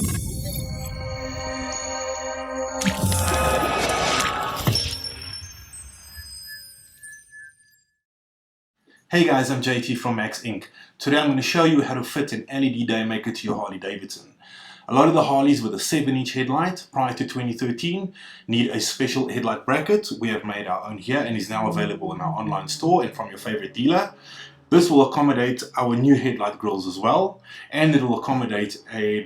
Hey guys, I'm JT from Max Inc. Today I'm going to show you how to fit an LED Daymaker to your Harley Davidson. A lot of the Harleys with a 7-inch headlight prior to 2013 need a special headlight bracket. We have made our own here and is now available in our online store and from your favorite dealer. This will accommodate our new headlight grills as well, and it will accommodate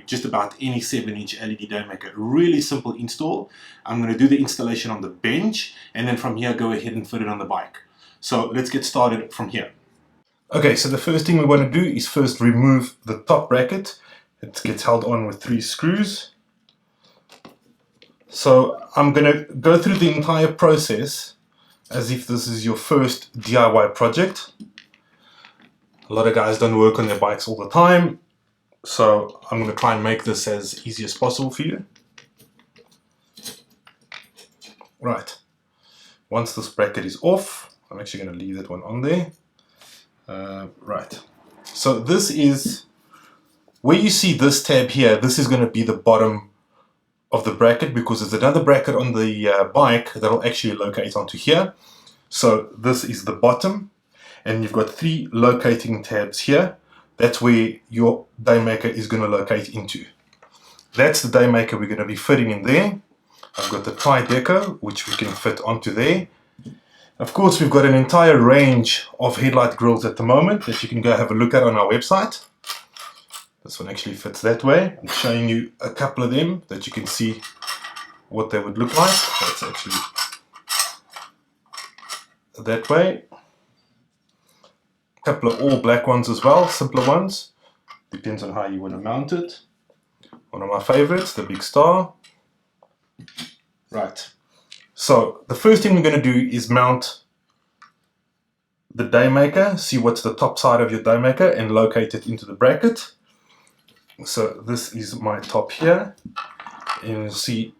just about any 7-inch LED Daymaker. Really simple install. I'm going to do the installation on the bench and then from here go ahead and fit it on the bike. So let's get started from here. Okay, so the first thing we want to do is first remove the top bracket. It gets held on with 3 screws. So I'm going to go through the entire process as if this is your first DIY project. A lot of guys don't work on their bikes all the time, so I'm going to try and make this as easy as possible for you. Right, once this bracket is off, I'm actually going to leave that one on there. Right, so this is where you see this tab here. This is going to be the bottom of the bracket because there's another bracket on the bike that will actually locate onto here. So this is the bottom, and you've got 3 locating tabs here. That's where your Daymaker is going to locate into. That's the Daymaker we're going to be fitting in there. I've got the tri-decker which we can fit onto there. Of course, we've got an entire range of headlight grills at the moment that you can go have a look at on our website. This one actually fits that way. I'm showing you a couple of them that you can see what they would look like. That's actually that way. A couple of all black ones as well, simpler ones. Depends on how you want to mount it. One of my favorites, the big star. Right. So the first thing we're going to do is mount the Daymaker, see what's the top side of your Daymaker and locate it into the bracket. So this is my top here, and you'll see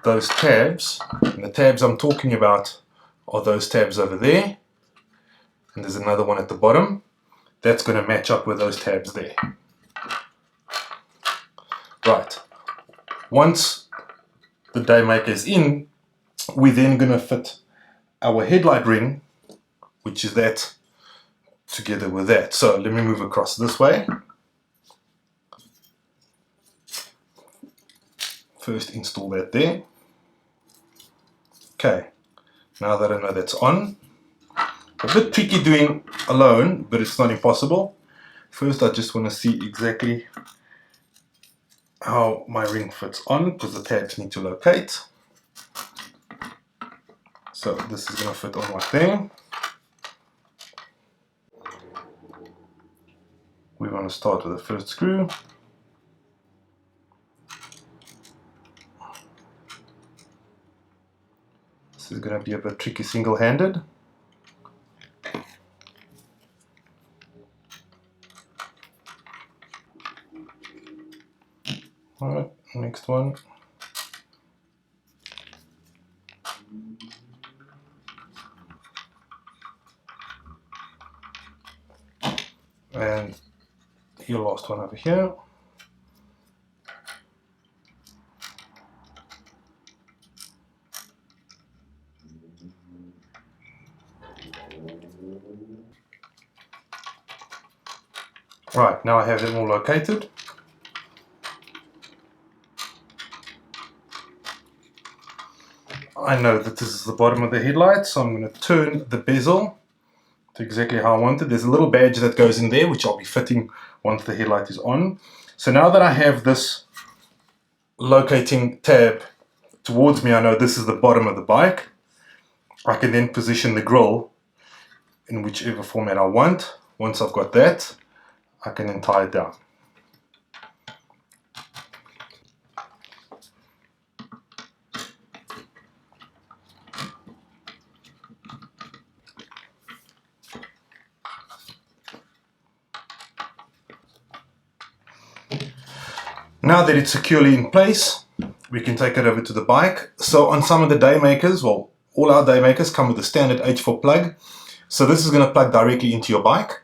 those tabs, and the tabs I'm talking about are those tabs over there, and there's another one at the bottom. That's going to match up with those tabs there. Right, once the Daymaker is in, we're then going to fit our headlight ring, which is that, together with that. So let me move across this way. First install that there. Okay, now that I know that's on, a bit tricky doing alone, but it's not impossible. First I just want to see exactly how my ring fits on, because the tabs need to locate. So this is going to fit on right there. We want to start with the first screw. This is going to be a bit tricky single-handed. Alright, next one. And your last one over here. Right, now I have them all located. I know that this is the bottom of the headlight, so I'm going to turn the bezel to exactly how I want it. There's a little badge that goes in there, which I'll be fitting once the headlight is on. So now that I have this locating tab towards me, I know this is the bottom of the bike. I can then position the grill in whichever format I want. Once I've got that, I can then tie it down. Now that it's securely in place, we can take it over to the bike. So on some of the Daymakers, well, all our Daymakers come with a standard H4 plug. So this is going to plug directly into your bike.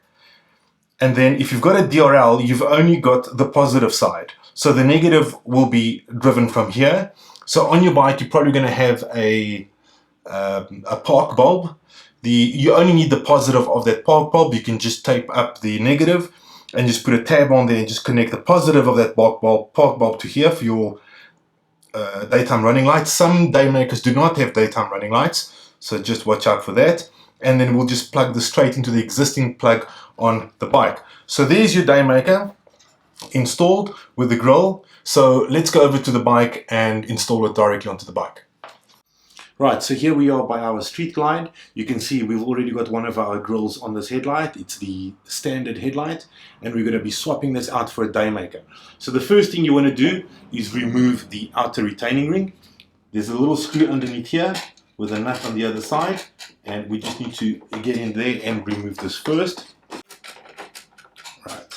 And then if you've got a DRL, you've only got the positive side. So the negative will be driven from here. So on your bike, you're probably going to have a park bulb. You only need the positive of that park bulb. You can just tape up the negative and just put a tab on there and just connect the positive of that park bulb to here for your daytime running lights. Some daymakers do not have daytime running lights, so just watch out for that. And then we'll just plug this straight into the existing plug on the bike. So there's your daymaker installed with the grill. So let's go over to the bike and install it directly onto the bike. Right, so here we are by our street glide. You can see we've already got one of our grills on this headlight. It's the standard headlight, and we're going to be swapping this out for a daymaker. So the first thing you want to do is remove the outer retaining ring. There's a little screw underneath here with a nut on the other side, and we just need to get in there and remove this first. Right.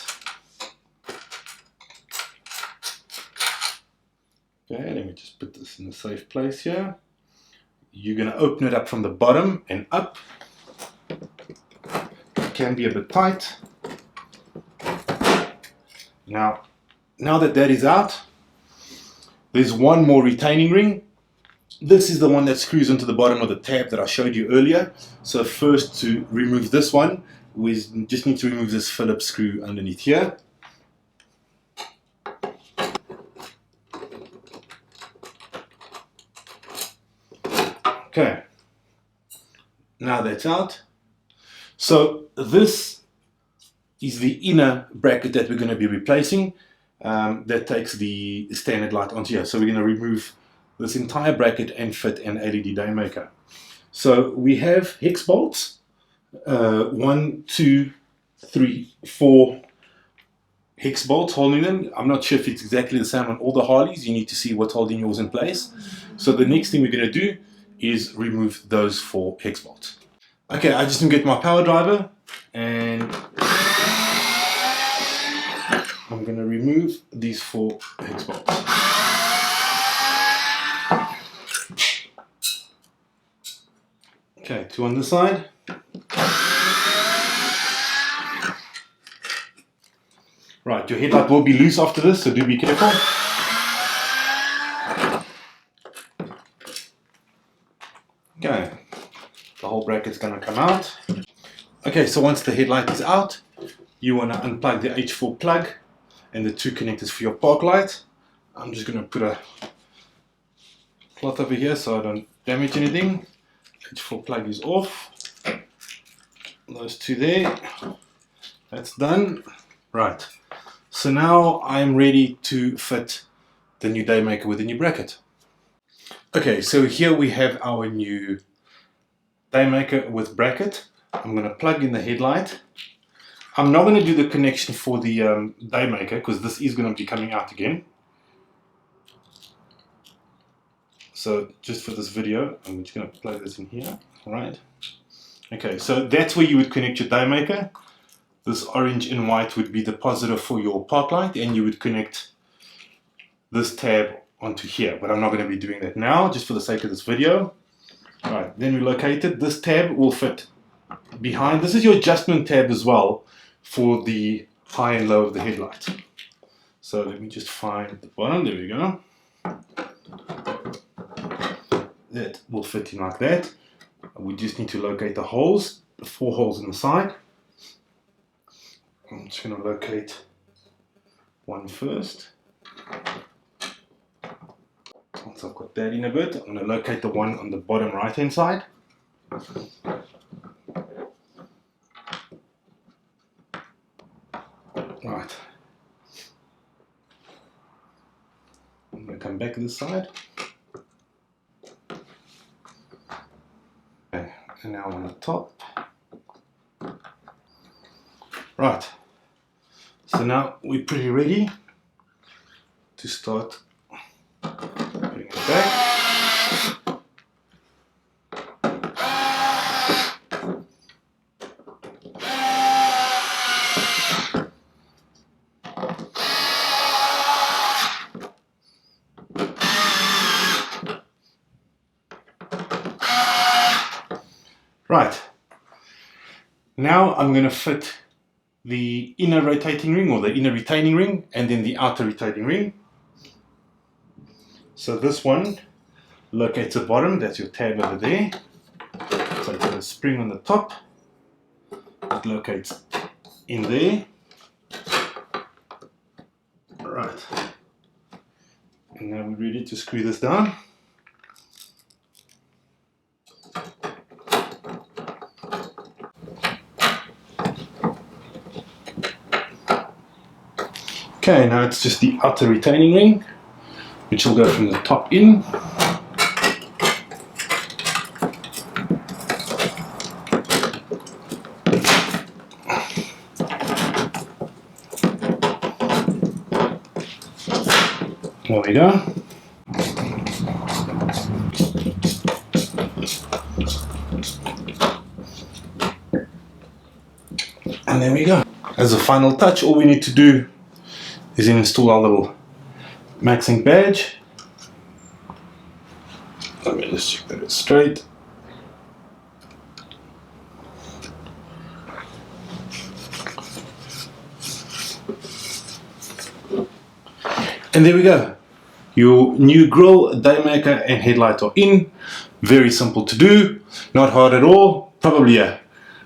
Okay, let me just put this in a safe place here. You're going to open it up from the bottom and up. It can be a bit tight. Now that is out, there's one more retaining ring. This is the one that screws into the bottom of the tab that I showed you earlier. So first, to remove this one, we just need to remove this Phillips screw underneath here. Okay, now that's out. So this is the inner bracket that we're going to be replacing. That takes the standard light onto here. So we're going to remove this entire bracket and fit an LED daymaker. So we have hex bolts, 1, 2, 3, 4 hex bolts holding them. I'm not sure if it's exactly the same on all the Harleys. You need to see what's holding yours in place. So the next thing we're going to do is remove those 4 hex bolts. Okay, I just need to get my power driver, and I'm going to remove these 4 hex bolts. Okay, 2 on this side. Right, your headlight will be loose after this, so do be careful. Okay, the whole bracket's going to come out. Okay, so once the headlight is out, you want to unplug the H4 plug and the 2 connectors for your park light. I'm just going to put a cloth over here so I don't damage anything. H4 plug is off. Those 2 there. That's done. Right. So now I'm ready to fit the new daymaker with the new bracket. Okay, so here we have our new daymaker with bracket. I'm going to plug in the headlight. I'm not going to do the connection for the daymaker because this is going to be coming out again. So just for this video, I'm just going to plug this in here. All right. Okay, so that's where you would connect your daymaker. This orange and white would be the positive for your park light, and you would connect this tab onto here, but I'm not going to be doing that now, just for the sake of this video. All right, then we located. This tab will fit behind. This is your adjustment tab as well for the high and low of the headlight. So let me just find the bottom. There we go. That will fit in like that. We just need to locate the holes, the 4 holes in the side. I'm just going to locate one first. Once I've got that in a bit, I'm going to locate the one on the bottom right hand side. Right. I'm going to come back to this side. Okay, and now on the top. Right. So now we're pretty ready to start putting it back. Right. Now I'm going to fit the inner rotating ring or the inner retaining ring, and then the outer retaining ring. So this one locates the bottom, that's your tab over there. So it's got a spring on the top, it locates in there. Right, and now we're ready to screw this down. Okay, now it's just the outer retaining ring, which will go from the top in. There we go. And there we go. As a final touch, all we need to do is install our little MaxInc badge. Let me just check that it's straight. And there we go. Your new grill, Daymaker and headlight are in. Very simple to do, not hard at all. Probably a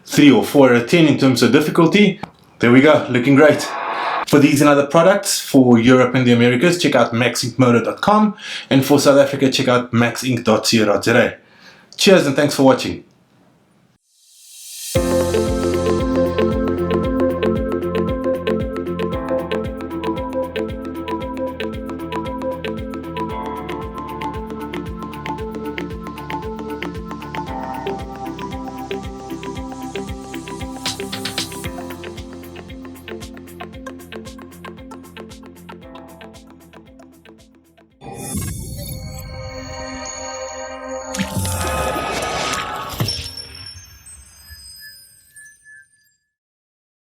3 or 4 out of 10 in terms of difficulty. There we go, looking great. For these and other products for Europe and the Americas, check out maxincmotor.com, and for South Africa, check out maxinc.co.za. Cheers and thanks for watching.